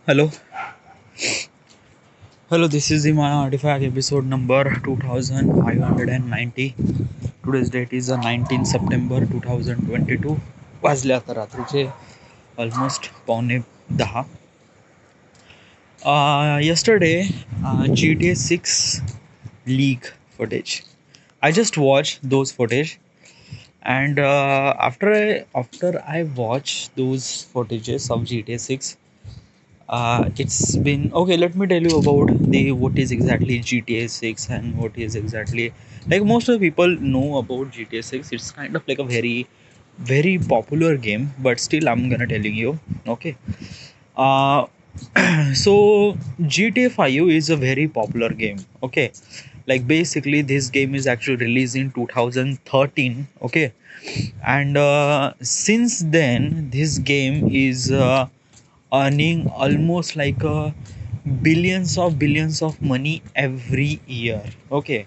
Hello, hello. This is the my artifact episode number 2590. Today's date is 19 September 2022. वाजले आता रात्रीचे almost पावणे 10. Yesterday, GTA 6 leak footage. I just watched those footage, and after I watched those footages of GTA 6. It's been okay. Let me tell you about the what is exactly GTA 6 and what is exactly, like, most of the people know about GTA 6. It's kind of like a very popular game, but still I'm gonna telling you. Okay. Uh, so GTA 5 is a very popular game. Okay, like basically this game is actually released in 2013. Okay, and since then this game is earning almost like billions of money every year. Okay,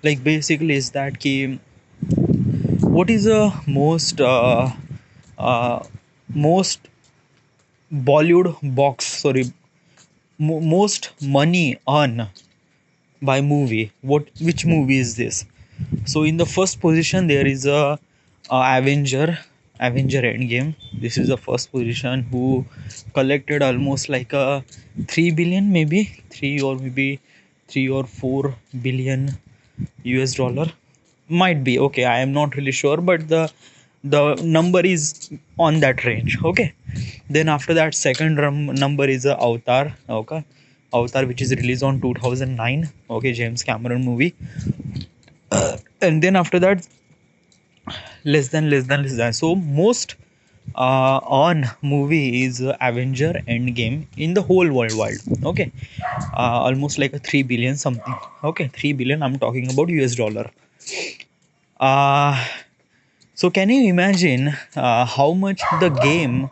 like basically is that game. What is the uh, most Bollywood box, sorry, most money earn by movie? What, which movie is this? So in the first position there is a Avenger Endgame. This is the first position, who collected almost like a 3 billion, maybe 3 or maybe 3 or 4 billion US dollar. Might be, okay, I am not really sure, but the number is on that range. Okay, then after that second number is a Avatar. Okay, Avatar, which is released on 2009. Okay, James Cameron movie. And then after that, less than. So most on movie is Avenger Endgame in the whole worldwide. Okay, almost like a 3 billion something. Okay, 3 billion, I'm talking about US dollar. uh so can you imagine how much the game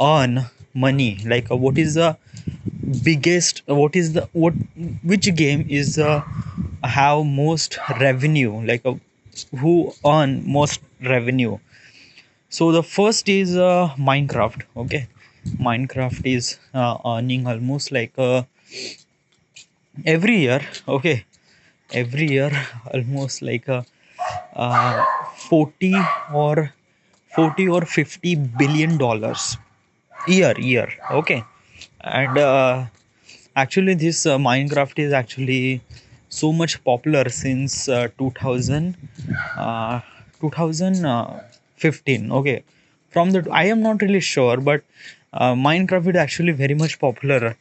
earn money? Like what is the biggest, what is the what which game is have most revenue, like who earn most revenue? So the first is Minecraft. Okay, Minecraft is earning almost like every year. Okay, every year almost like 40 or 40 or 50 billion dollars year. Okay, and actually this Minecraft is actually so much popular since 2000 uh, 2015. Okay, from the, I am not really sure, but Minecraft is actually very much popular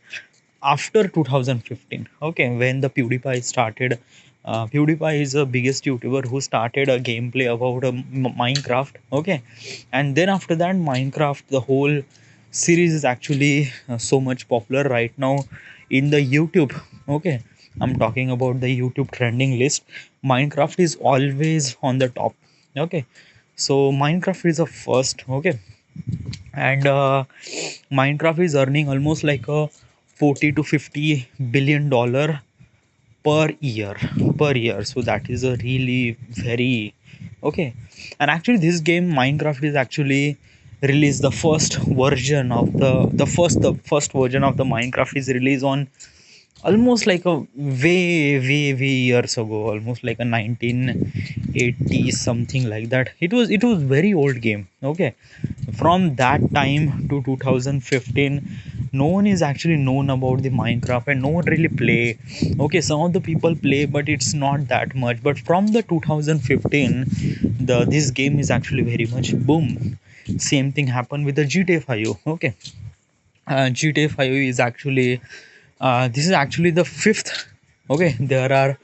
after 2015. Okay, when the PewDiePie started. PewDiePie is the biggest YouTuber who started a gameplay about Minecraft. Okay, and then after that Minecraft, the whole series is actually so much popular right now in the YouTube. Okay, I'm talking about the YouTube trending list. Minecraft is always on the top. Okay, so Minecraft is the first. Okay, and Minecraft is earning almost like a 40 to 50 billion dollar per year. So that is a really very okay. And actually this game Minecraft is actually released, the first version of the first version of the Minecraft is released on almost like a way years ago, almost like a 1980 something like that. It was very old game. Okay, from that time to 2015, no one is actually known about the Minecraft, and no one really play. Okay, some of the people play, but it's not that much. But from the 2015, this game is actually very much boom. Same thing happened with the GTA 5. Okay, GTA 5 is actually this is actually the fifth. Okay, there are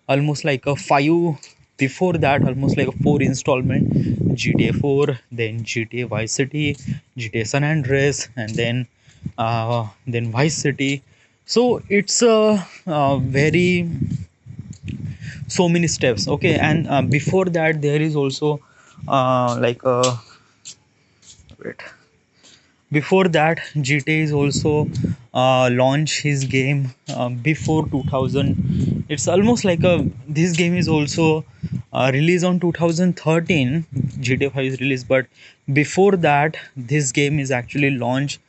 almost like a five before that, almost like a four installment: GTA 4, then GTA Vice City, GTA San Andreas, and then Vice City. So it's a very so many steps. Okay, and before that there is also like wait, before that GTA is also launch his game before 2000. It's almost like a, this game is also released on 2013. GTA 5 is released, but before that this game is actually launched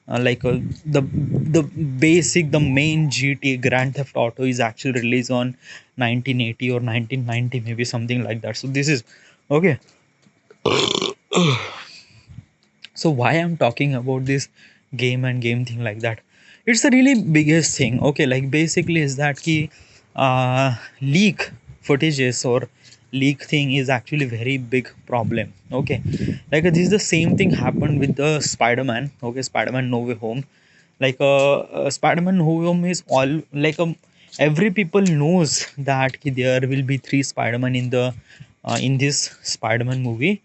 the basic, the main GTA Grand Theft Auto is actually released on 1980 or 1990, maybe something like that. So this is okay. So why I'm talking about this game and game thing like that, it's a really biggest thing. Okay, like basically is that ki leak footages or leak thing is actually very big problem. Okay, like this is the same thing happened with the Spider-Man. Okay, Spider-Man No Way Home. Like Spider-Man No Way Home is all like every people knows that ki there will be three Spider-Man in this Spider-Man movie,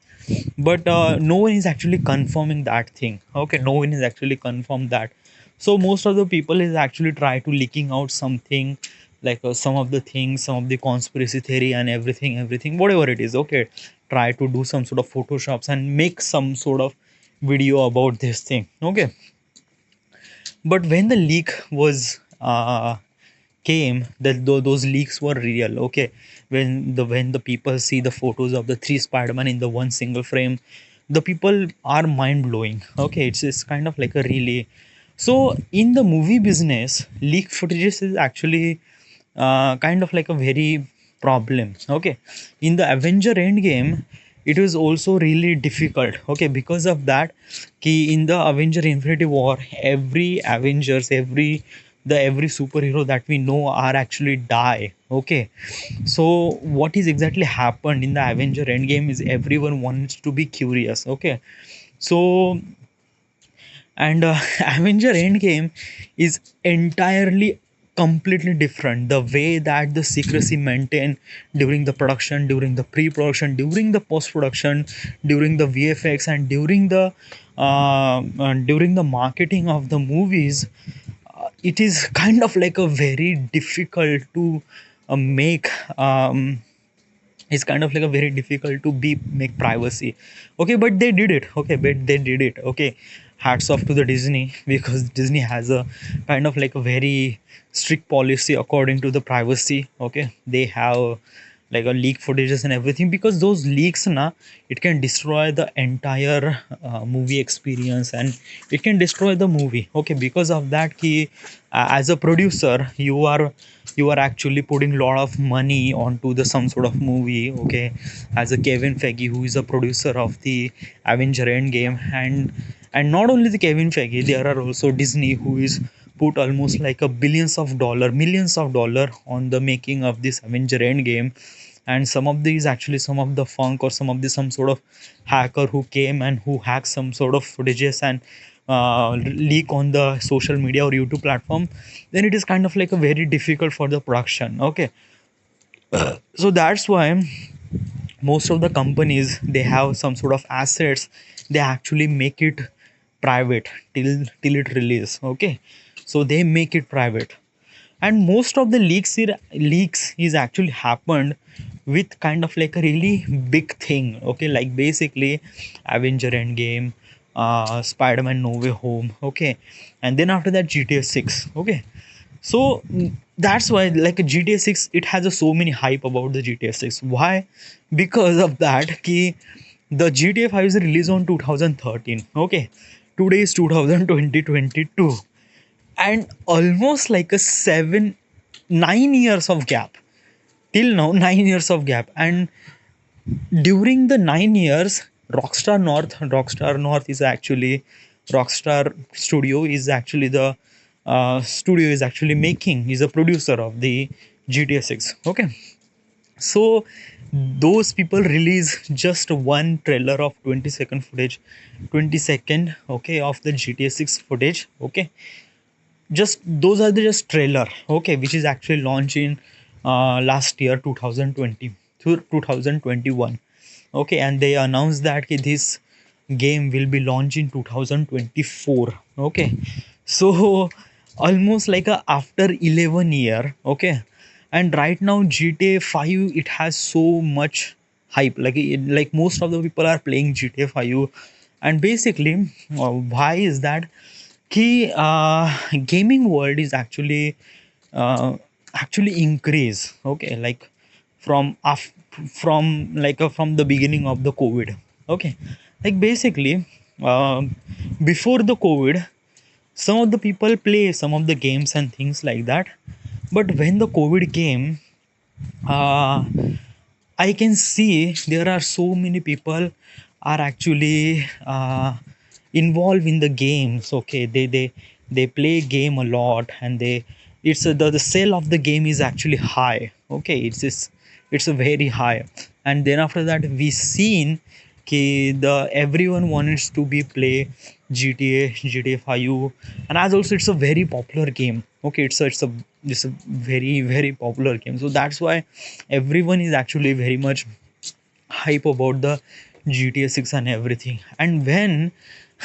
but no one is actually confirming that thing. Okay, no one is actually confirmed that. So most of the people is actually try to leaking out something, like some of the things, some of the conspiracy theory and everything whatever it is. Okay, try to do some sort of photoshops and make some sort of video about this thing. Okay, but when the leak was came, that those leaks were real. Okay, when the people see the photos of the three Spider-Man in the one single frame, the people are mind blowing. Okay, it's kind of like a really. So in the movie business, leak footages is actually kind of like a very problem. Okay, in the Avenger Endgame, it was also really difficult. Okay, because of that, key in the Avenger Infinity War, every Avengers, every superhero that we know are actually die. Okay, so what is exactly happened in the Avenger Endgame is everyone wants to be curious. Okay, so and Avenger Endgame is entirely completely different. The way that the secrecy maintained during the production, during the pre-production, during the post-production, during the VFX, and during the marketing of the movies, it is kind of like a very difficult to make. It's kind of like a very difficult to be make privacy. Okay, but they did it. Okay, but they did it. Okay, hats off to the Disney, because Disney has a kind of like a very strict policy according to the privacy. Okay, they have like a leak footages and everything, because those leaks na, it can destroy the entire movie experience, and it can destroy the movie. Okay, because of that ki as a producer, you are actually putting a lot of money onto the some sort of movie. Okay, as a Kevin Feige, who is a producer of the Avenger Endgame, and not only the Kevin Feige, there are also Disney, who is put almost like a billions of dollar, millions of dollar on the making of this Avenger Endgame. And some of these actually, some of the funk or some of the some sort of hacker who came and who hacked some sort of footages and leak on the social media or YouTube platform, then it is kind of like a very difficult for the production. Okay, so that's why most of the companies, they have some sort of assets, they actually make it private till it release. Okay, so they make it private. And most of the leaks is actually happened with kind of like a really big thing. Okay, like basically Avenger Endgame, Spider-Man No Way Home. Okay, and then after that GTA 6. Okay, so that's why like a GTA 6, it has a so many hype about the GTA 6. Why? Because of that ki the GTA 5 is released on 2013. Okay, today is 2022, and almost like a 9 years of gap till now. 9 years of gap. And during the 9 years, Rockstar North is actually, Rockstar Studio is actually the studio is actually making, is a producer of the GTA 6. Okay, so those people release just one trailer of 20-second footage, 20-second, okay, of the GTA 6 footage. Okay, just those are the just trailer. Okay, which is actually launched in last year 2020 to 2021. Okay, and they announced that this game will be launched in 2024. Okay, so almost like a after 11 year. Okay, and right now GTA 5, it has so much hype. Like most of the people are playing GTA 5. And basically why is that key gaming world is actually increase. Okay, like from from the beginning of the COVID. Okay, like basically before the COVID, Some of the people play some of the games and things like that. But when the COVID came, uh, I can see there are so many people are actually involved in the games. Okay, they play game a lot, and the sale of the game is actually high. Okay, it's a very high. And then after that we seen the everyone wants to be play GTA 5, and as also it's a very popular game. Okay, it's a very popular game, so that's why everyone is actually very much hype about the GTA 6 and everything. And when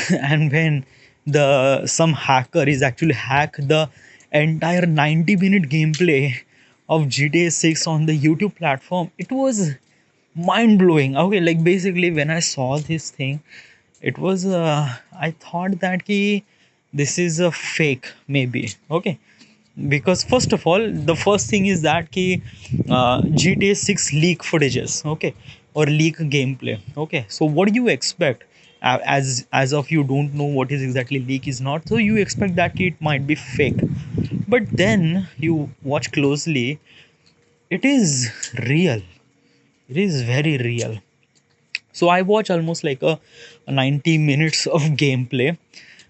and when the some hacker is actually hack the entire 90-minute gameplay of GTA 6 on the YouTube platform, it was mind blowing. Okay, like basically when I saw this thing, it was I thought that this is a fake maybe. Okay, because first of all the first thing is that GTA 6 leak footages, okay, or leak gameplay. Okay, so what do you expect? As of you don't know what is exactly leak is not, so you expect that it might be fake. But then you watch closely, it is real. It is very real. So I watch almost like a 90 minutes of gameplay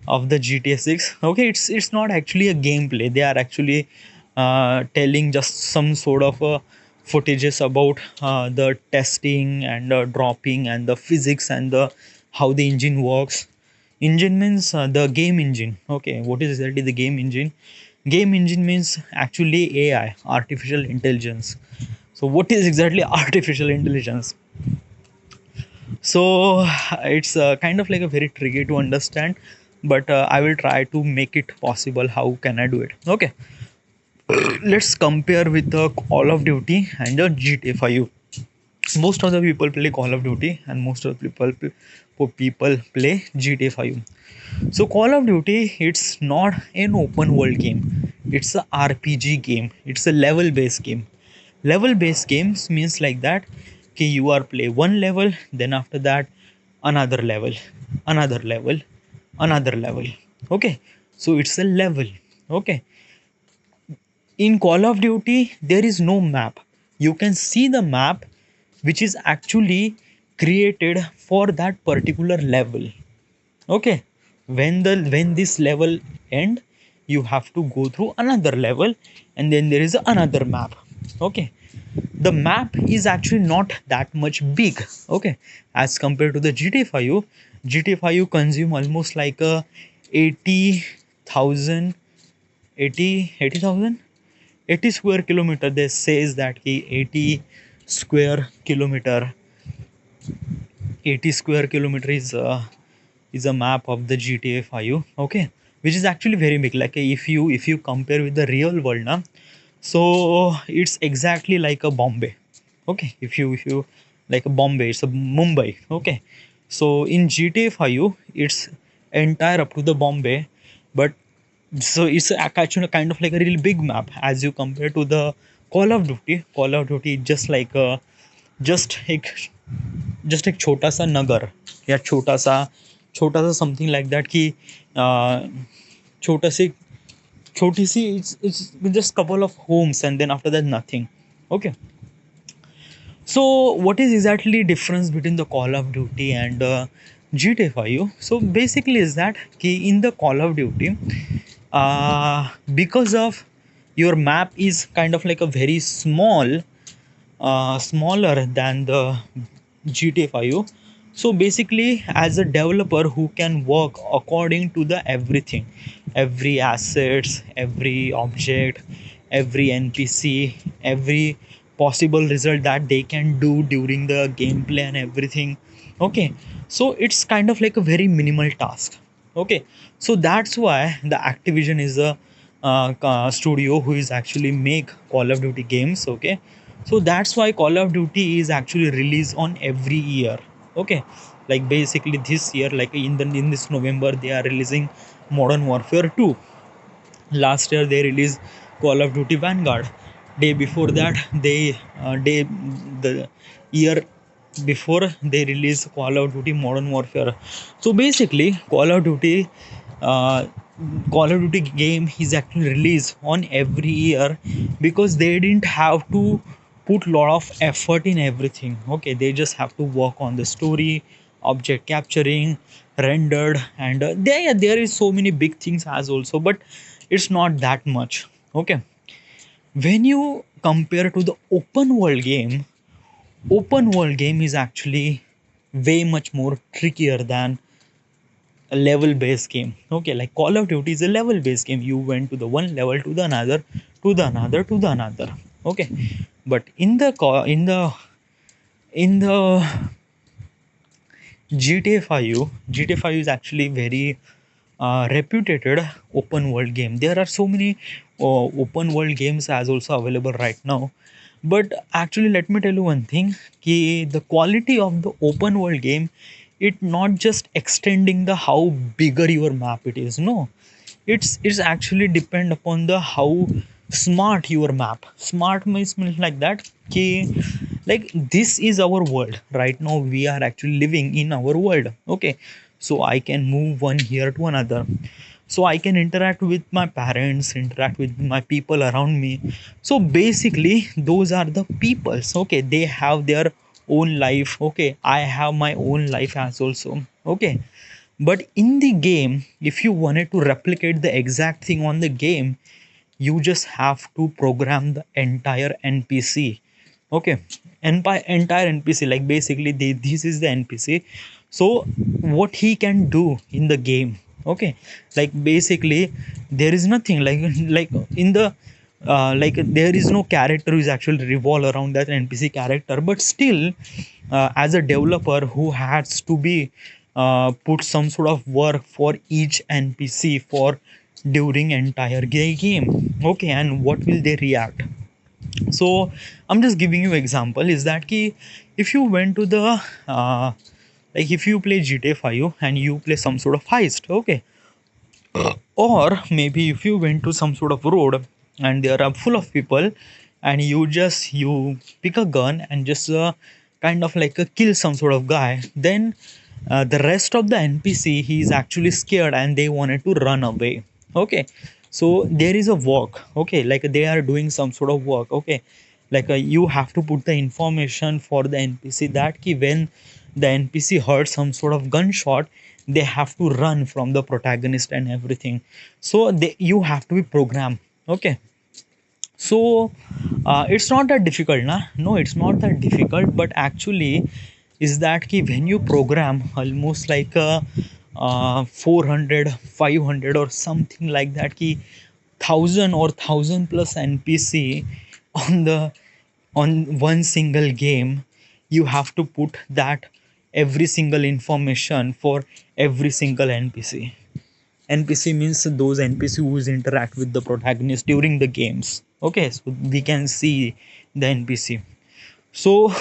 of the GTA 6. Okay, it's not actually a gameplay. They are actually telling just some sort of footages about the testing and dropping and the physics and the how the engine works. Engine means the game engine. Okay, what is exactly the game engine? Game engine means actually AI, artificial intelligence. So what is exactly artificial intelligence? So it's kind of like a very tricky to understand, but I will try to make it possible. How can I do it? Okay, let's compare with the Call of Duty and the GTA 5. Most of the people play Call of Duty and most of the people play GTA 5. So Call of Duty, it's not an open world game, it's a RPG game, it's a level based game. Level based games means like that, okay, you are play one level, then after that another level, another level, another level. Okay, so it's a level. Okay, in Call of Duty there is no map. You can see the map which is actually created for that particular level. Okay, when this level end, you have to go through another level, and then there is another map. Okay, the map is actually not that much big. Okay, as compared to the GTA 5, GTA 5 consume almost like a 80,000, 80 square kilometer. They says that 80 square kilometer, 80 square kilometer is a map of the GTA 5. Okay, which is actually very big. Like if you compare with the real world now, so it's exactly like a Bombay. Okay, if you like a Bombay, it's a Mumbai. Okay, so in GTA 5 it's entire up to the Bombay, but so it's actually kind of like a really big map as you compare to the Call of Duty. Call of Duty is just like a just एक just एक छोटा सा नगर या छोटा सा something like that कि छोटा सी छोटी सी it's just couple of homes and then after that nothing. Okay, so what is exactly difference between the Call of Duty and GTA 5? So basically is that in the Call of Duty, because of your map is kind of like a very small, smaller than the GTA 5. So basically, as a developer who can work according to the everything, every assets, every object, every NPC, every possible result that they can do during the gameplay and everything. Okay, so it's kind of like a very minimal task. Okay, so that's why the Activision is a studio who is actually make Call of Duty games. Okay, so that's why Call of Duty is actually released on every year. Okay, like basically this year, like in this November they are releasing Modern Warfare 2. Last year they released Call of Duty Vanguard. Day before that day the year before they released Call of Duty Modern Warfare. So basically Call of Duty uh, Call of Duty game is actually released on every year because they didn't have to put lot of effort in everything. Okay, they just have to work on the story, object capturing, rendered, and there is so many big things as also, but it's not that much. Okay, when you compare to the open world game is actually way much more trickier than a level based game. Okay, like Call of Duty is a level based game. You went to the one level to the another, to the another, to the another. Okay, but in the GTA 5, GTA 5 is actually very reputed open world game. There are so many open world games as also available right now. But actually, let me tell you one thing: ki the quality of the open world game, it not just extending the how bigger your map it is. No, it's actually depend upon the how smart your map. Smart means like that. Ki like this is our world right now, we are actually living in our world. Okay, so I can move one here to another, so I can interact with my parents, interact with my people around me. So basically those are the peoples. Okay, they have their own life. Okay, I have my own life as also. Okay, but in the game, if you wanted to replicate the exact thing on the game, you just have to program the entire npc. Okay, and by entire npc, like basically this is the npc. So what he can do in the game, okay, like basically there is nothing like in the like there is no character who is actually revolve around that npc character, but still as a developer who has to be put some sort of work for each npc for during entire game. Okay, and what will they react? So I'm just giving you example is that ki if you went to the uh, like if you play GTA 5 and you play some sort of heist. Okay, or maybe if you went to some sort of road and there are full of people, and you pick a gun and just kind of like kill some sort of guy, then the rest of the npc, he is actually scared and they wanted to run away. Okay, so there is a work. Okay, like they are doing some sort of work. Okay, like you have to put the information for the npc that ki when the npc heard some sort of gunshot, they have to run from the protagonist and everything. So you have to be programmed. Okay, so it's not that difficult, na? No, it's not that difficult, but actually is that ki when you program almost like a 400 or something like that, ki 1000 or 1000 plus npc on the on one single game, you have to put that every single information for every single npc. npc means those npc who interact with the protagonist during the games. Okay, so we can see the npc. So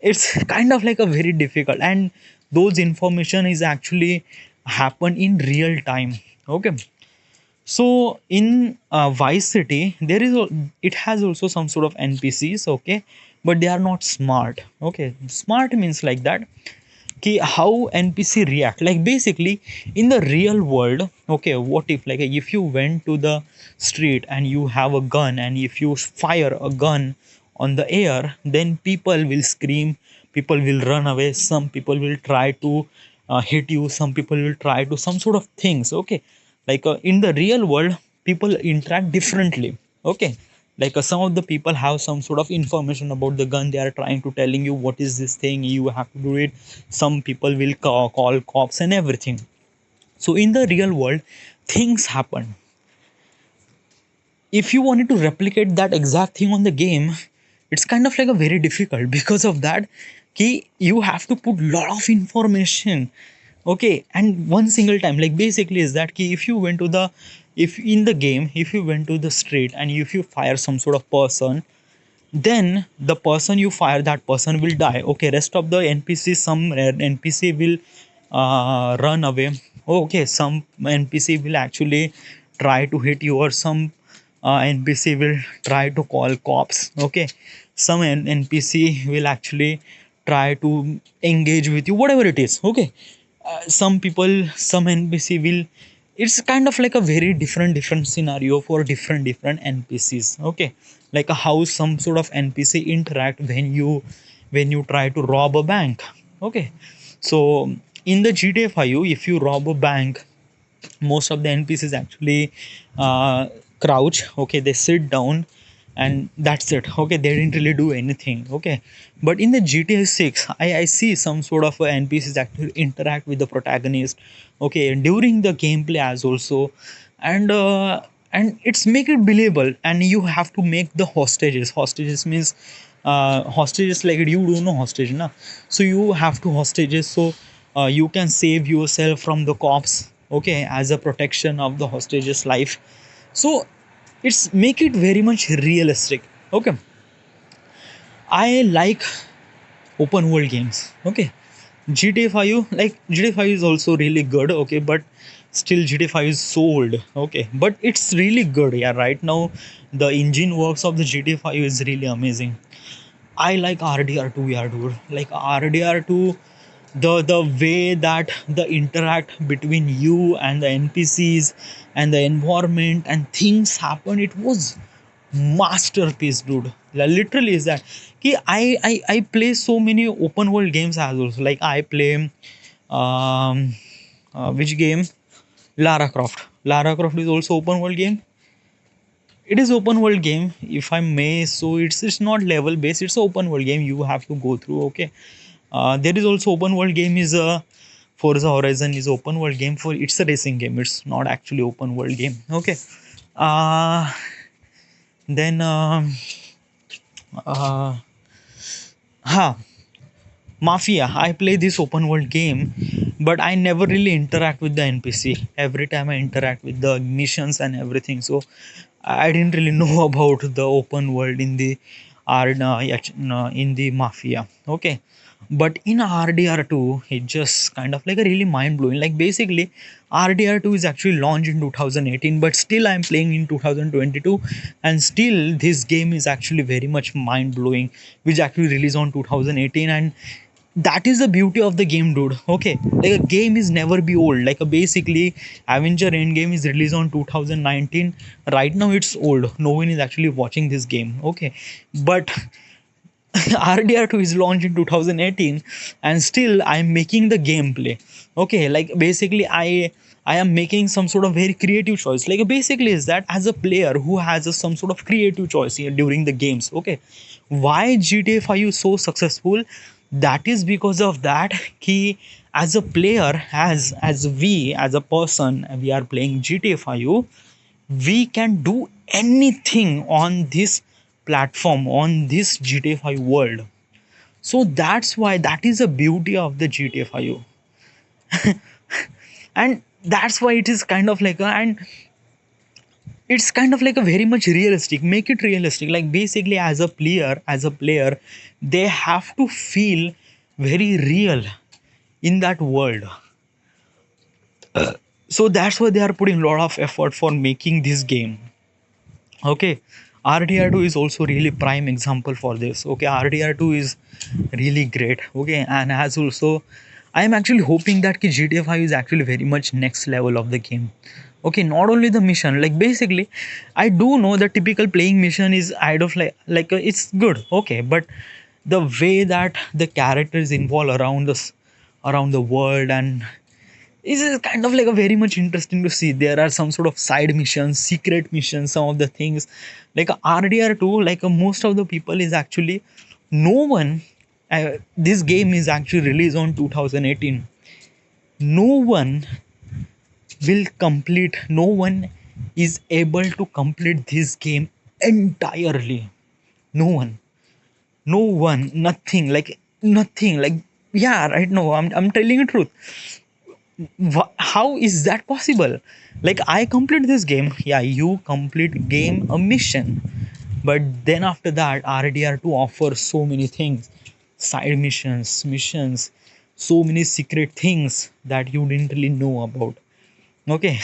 it's kind of like a very difficult, and those information is actually happen in real time. Okay, so in Vice City, it has also some sort of NPCs. Okay, but they are not smart. Okay, smart means like that. Ki how NPC react? Like basically in the real world. Okay, what if like if you went to the street and you have a gun, and if you fire a gun on the air, then people will scream, people will run away, some people will try to hit you, some people will try to some sort of things. Okay, like in the real world people interact differently. Okay, like some of the people have some sort of information about the gun, they are trying to telling you what is this thing, you have to do it. Some people will call cops and everything. So in the real world things happen. If you wanted to replicate that exact thing on the game, it's kind of like a very difficult because of that key, you have to put lot of information. Okay, and one single time, like basically is that key, if you went to the, if in the game, if you went to the street and if you fire some sort of person, then the person you fire, that person will die. Okay, rest of the npc, some npc will run away. Okay, some npc will actually try to hit you, or some npc will try to call cops. Okay, some npc will actually try to engage with you, whatever it is. Okay, some people, some npc will it's kind of like a very different scenario for different npcs. Okay, like how some sort of npc interact when you try to rob a bank. Okay, so in the GTA 5, if you rob a bank, most of the npcs actually crouch. Okay, they sit down and that's it. Okay, they didn't really do anything. Okay, but in the GTA 6, I see some sort of npcs actually interact with the protagonist. Okay, during the gameplay as also. And it's make it believable, and you have to make the hostages means hostages, like you do know hostage na, so you have to hostages, so you can save yourself from the cops. Okay, as a protection of the hostages life. So it's make it very much realistic. Okay, I like open world games. Okay, GTA 5, like GTA 5 is also really good. Okay, but still GTA 5 is so old. Okay, but it's really good. Yeah, right now the engine works of the GTA 5 is really amazing. I like RDR2, yeah, dude. Like RDR2, the way that the interact between you and the NPCs and the environment and things happen, it was masterpiece, dude. Literally is that. I play so many open world games as well. Like I play which game? Lara Croft. Lara Croft is also open world game. It is open world game, if I may. So it's not level based. It's open world game. You have to go through. Okay, there is also open world game is Forza Horizon is open world game. For it's a racing game. It's not actually open world game. Okay, uh, then uh, ha Mafia. I play this open world game, but I never really interact with the NPC. Every time I interact with the missions and everything, so I didn't really know about the open world in the yeah, no, in the Mafia. Okay, but in RDR2, it just kind of like a really mind blowing. Like basically, RDR2 is actually launched in 2018, but still I'm playing in 2022, and still this game is actually very much mind blowing, which actually released on 2018. And that is the beauty of the game, dude. Okay, like a game is never be old. Like a basically Avenger Endgame is released on 2019. Right now it's old, no one is actually watching this game. Okay, but RDR2 is launched in 2018, and still I'm making the gameplay. Okay, like basically I am making some sort of very creative choice. Like basically is that as a player who has some sort of creative choice here during the games. Okay, why GTA 5 is so successful? That is because of that key. As a player, as we as a person, we are playing GTA 5, we can do anything on this platform, on this GTA 5 world. So that's why that is the beauty of the GTA 5. And that's why it is kind of like a, and it's kind of like a very much realistic, make it realistic. Like basically as a player, they have to feel very real in that world. So that's why they are putting a lot of effort for making this game. Okay, RDR2 is also really prime example for this. Okay, RDR2 is really great. Okay, and as also I am actually hoping that GTA 5 is actually very much next level of the game. Okay, not only the mission, like basically I do know the typical playing mission is kind of like it's good. Okay, but the way that the characters involve around us, around the world, and is kind of like a very much interesting to see. There are some sort of side missions, secret missions, some of the things like RDR2. Like most of the people is actually no one. This game is actually released on 2018. No one will complete. No one is able to complete this game entirely. No one. No one. Nothing. Like nothing. Like yeah, right. No, I'm telling you truth. How is that possible? Like I complete this game, yeah, you complete game a mission, but then after that RDR2 offers so many things, side missions, so many secret things that you didn't really know about. Okay,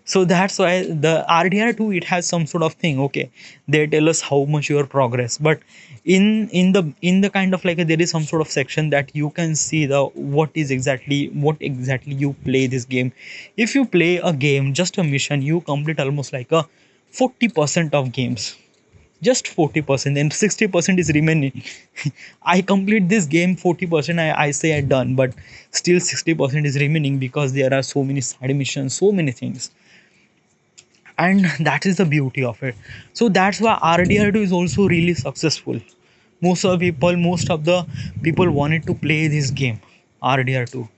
So that's why the RDR2, it has some sort of thing. Okay, they tell us how much your progress, but in the kind of like there is some sort of section that you can see the what exactly you play this game. If you play a game, just a mission, you complete almost like a 40% of games, just 40%, and 60% is remaining. I complete this game 40%, I say I done, but still 60% is remaining because there are so many side missions, so many things. And that is the beauty of it. So that's why RDR2 is also really successful. Most of the people wanted to play this game, RDR2.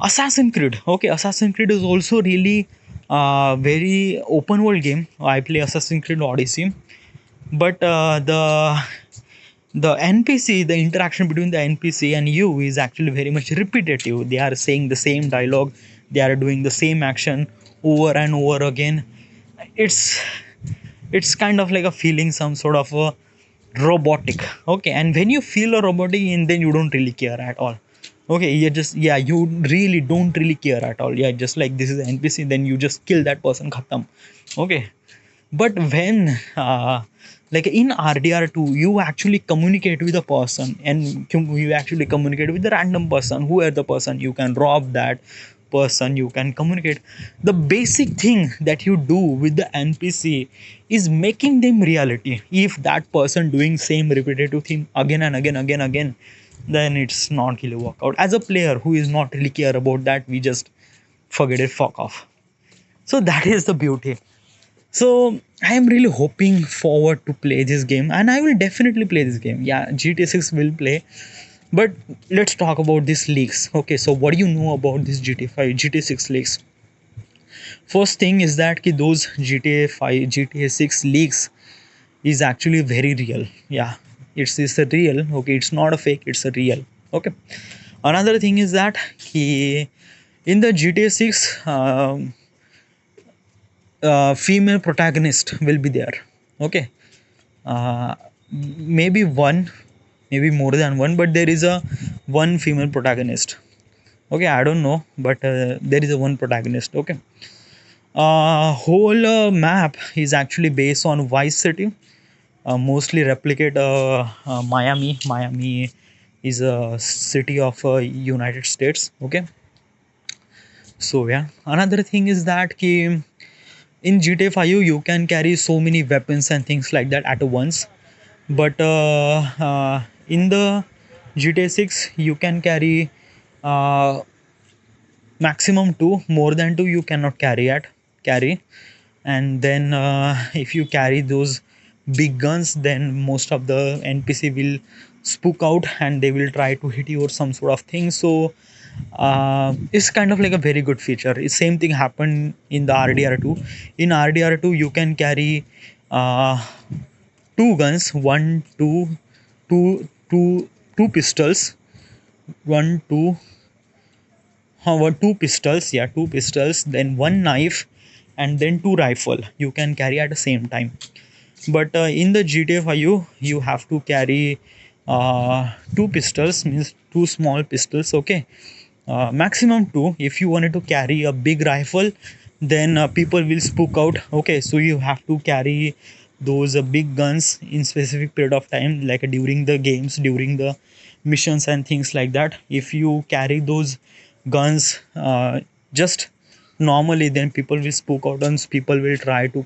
Assassin's Creed. Okay, Assassin's Creed is also really very open world game. I play Assassin's Creed Odyssey, but the NPC, the interaction between the NPC and you is actually very much repetitive. They are saying the same dialogue, they are doing the same action over and over again. It's it's kind of like a feeling some sort of a robotic. Okay, and when you feel a robotic, and then you don't really care at all. Okay, you really don't really care at all. Yeah, just like this is an NPC, then you just kill that person, khatam. Okay, but when like in RDR2, you actually communicate with a person, and you actually communicate with the random person, whoever the person. You can rob that person, you can communicate. The basic thing that you do with the NPC is making them reality. If that person doing same repetitive thing again and again, then it's not really work out. As a player who is not really care about that, we just forget it, fuck off. So that is the beauty. So I am really hoping forward to play this game, and I will definitely play this game. Yeah, GTA 6 will play. But let's talk about these leaks. Okay, so what do you know about this GTA 5, GTA 6 leaks? First thing is that those GTA 5, GTA 6 leaks is actually very real. Yeah, it's a real. Okay, it's not a fake, it's a real. Okay. Another thing is that in the GTA 6, female protagonist will be there. Okay, uh, maybe one, maybe more than one, but there is a one female protagonist. Okay, I don't know, but there is a one protagonist. Okay, whole map is actually based on Vice City, mostly replicate Miami is a city of United States. Okay, so yeah, another thing is that in GTA 5 you can carry so many weapons and things like that at once, but in the GTA 6 you can carry uh, maximum two. More than two you cannot carry. And then if you carry those big guns, then most of the NPC will spook out and they will try to hit you or some sort of thing. So it's kind of like a very good feature. Same thing happened in the RDR2. In RDR2 you can carry uh, two guns, two pistols, one two two pistols, yeah, two pistols, then one knife, and then two rifle you can carry at the same time. But in the GTA 5 you have to carry two pistols, means two small pistols. Okay, maximum two. If you wanted to carry a big rifle, then people will spook out. Okay, so you have to carry those big guns in specific period of time, like during the games, during the missions and things like that. If you carry those guns just normally, then people will spook out and people will try to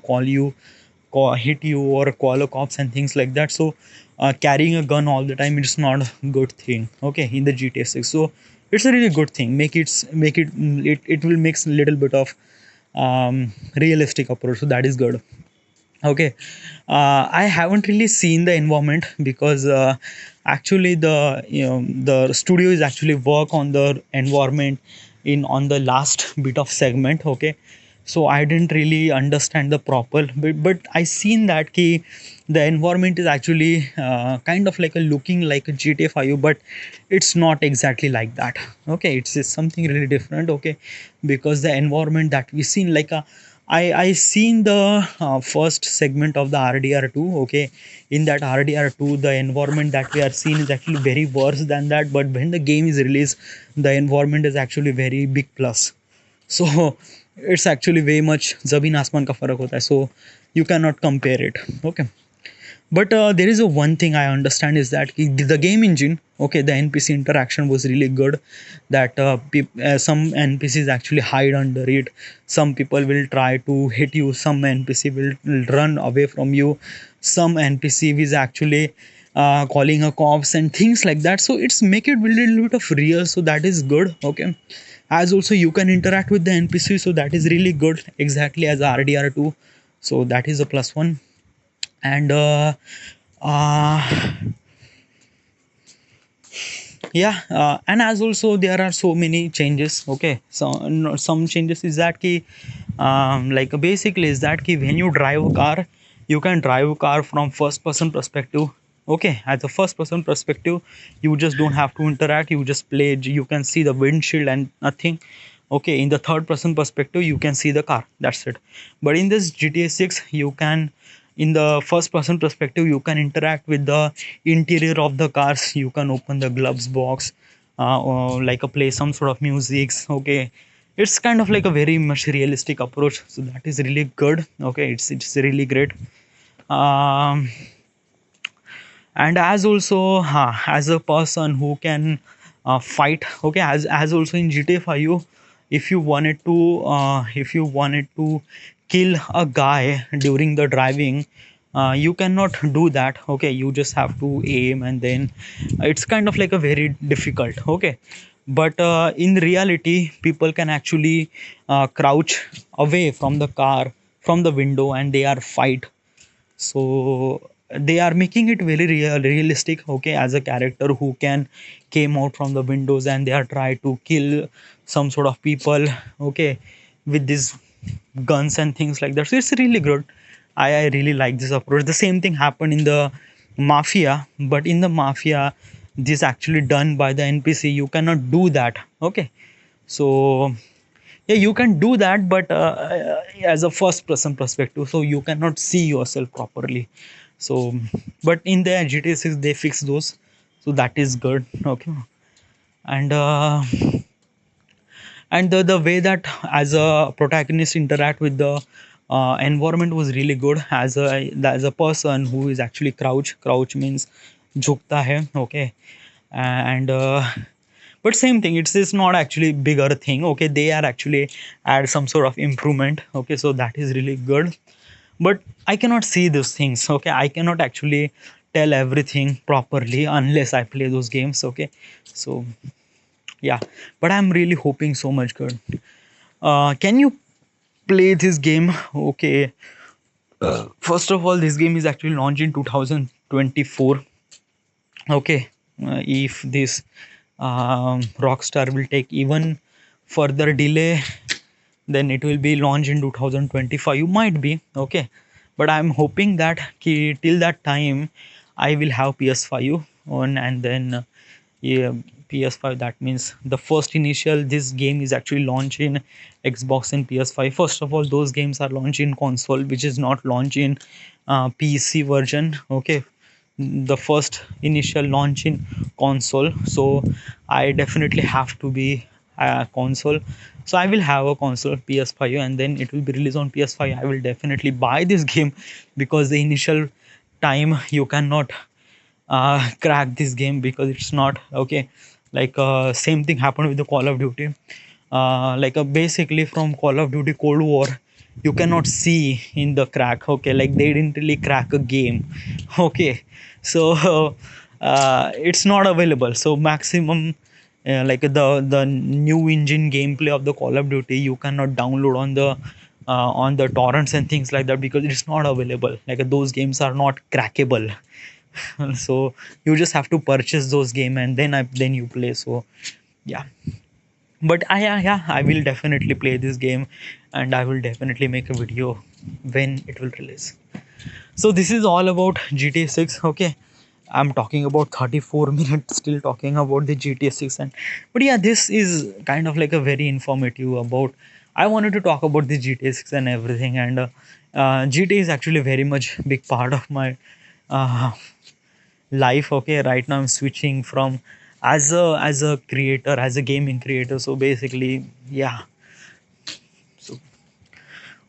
hit you or call a cops and things like that. So carrying a gun all the time, it's not a good thing. Okay, in the GTA 6, so it's a really good thing. It will mix a little bit of realistic approach, so that is good. Okay, I haven't really seen the environment because actually the studio is actually work on the environment in on the last bit of segment. Okay, so I didn't really understand the proper, but I seen that the environment is actually kind of like a looking like a GTA 5, but it's not exactly like that. Okay, it's something really different. Okay, because the environment that we seen like a I seen the first segment of the RDR2. Okay, in that RDR2, the environment that we are seeing is actually very worse than that. But when the game is released, the environment is actually very big plus. So it's actually way much जमीन आसमान का फर्क होता है, so you cannot compare it. Okay. But there is a one thing I understand is that the game engine, okay, the NPC interaction was really good. That some NPCs actually hide under it. Some people will try to hit you. Some NPC will run away from you. Some NPC is actually calling a cops and things like that. So it's make it a little bit of real. So that is good. Okay. As also you can interact with the NPC, so that is really good. Exactly as RDR2. So that is a plus one. And uh, yeah, and as also there are so many changes. Okay, so no, some changes is that ki, like basically is that ki when you drive a car, you can drive a car from first person perspective. Okay, as a first person perspective, you just don't have to interact, you just play, you can see the windshield and nothing. Okay, in the third person perspective you can see the car, that's it. But in this GTA 6 you can, in the first person perspective, you can interact with the interior of the cars, you can open the gloves box, or like play some sort of music. Okay, it's kind of like a very much realistic approach, so that is really good. Okay, it's really great. um, and as also as a person who can fight, okay, as also in GTA 5, if you wanted to kill a guy during the driving, you cannot do that. Okay, you just have to aim, and then it's kind of like a very difficult. Okay, but in reality people can actually crouch away from the car, from the window, and they are fight. So they are making it very realistic. Okay, as a character who can came out from the windows and they are try to kill some sort of people. Okay, with these guns and things like that, so it's really good. I really like this approach. The same thing happened in the mafia, but in the mafia this actually done by the NPC, you cannot do that. Okay, so yeah, you can do that, but as a first person perspective, so you cannot see yourself properly. So but in the GTA 6 they fix those, so that is good. Okay, and the way that as a protagonist interact with the environment was really good. As a person who is actually crouch means jhukta hai. Okay, and but same thing, it's not actually bigger thing. Okay, they are actually add some sort of improvement. Okay, so that is really good. But I cannot see those things. Okay, I cannot actually tell everything properly unless I play those games. Okay, so yeah, but I'm really hoping so much good. Can you play this game? Okay, first of all, this game is actually launched in 2024. Okay, if this Rockstar will take even further delay, then it will be launched in 2025. You might be okay, but I'm hoping that till that time I will have PS5 on, and then yeah, PS5. That means the first initial this game is actually launched in Xbox and PS5. First of all, those games are launched in console, which is not launched in PC version. Okay, the first initial launch in console, so I definitely have to be a console. So I will have a console PS5, and then it will be released on PS5. I will definitely buy this game because the initial time you cannot crack this game because it's not okay. Like same thing happened with the Call of Duty. Like basically from Call of Duty Cold War, you cannot see in the crack. Okay, like they didn't really crack a game. Okay, so it's not available. So maximum like the new engine gameplay of the Call of Duty you cannot download on the torrents and things like that because it's not available. Like those games are not crackable. So you just have to purchase those game and then you play. So yeah, but I will definitely play this game, and I will definitely make a video when it will release. So this is all about GTA 6. Okay, I'm talking about 34 minutes still talking about the GTA 6. And but yeah, this is kind of like a very informative about, I wanted to talk about the GTA 6 and everything. And GTA is actually very much big part of my uh, life. Okay, right now I'm switching from as a creator, as a gaming creator. So basically, yeah, so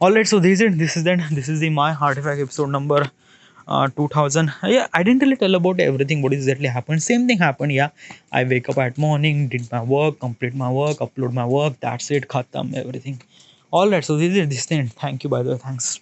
All right, so this is the my artifact episode number 2000. Yeah, I didn't really tell about everything what exactly happened. Same thing happened. Yeah, I wake up at morning, did my work, complete my work, upload my work. That's it, khatam everything. All right, so this is this thing. Thank you, by the way. Thanks.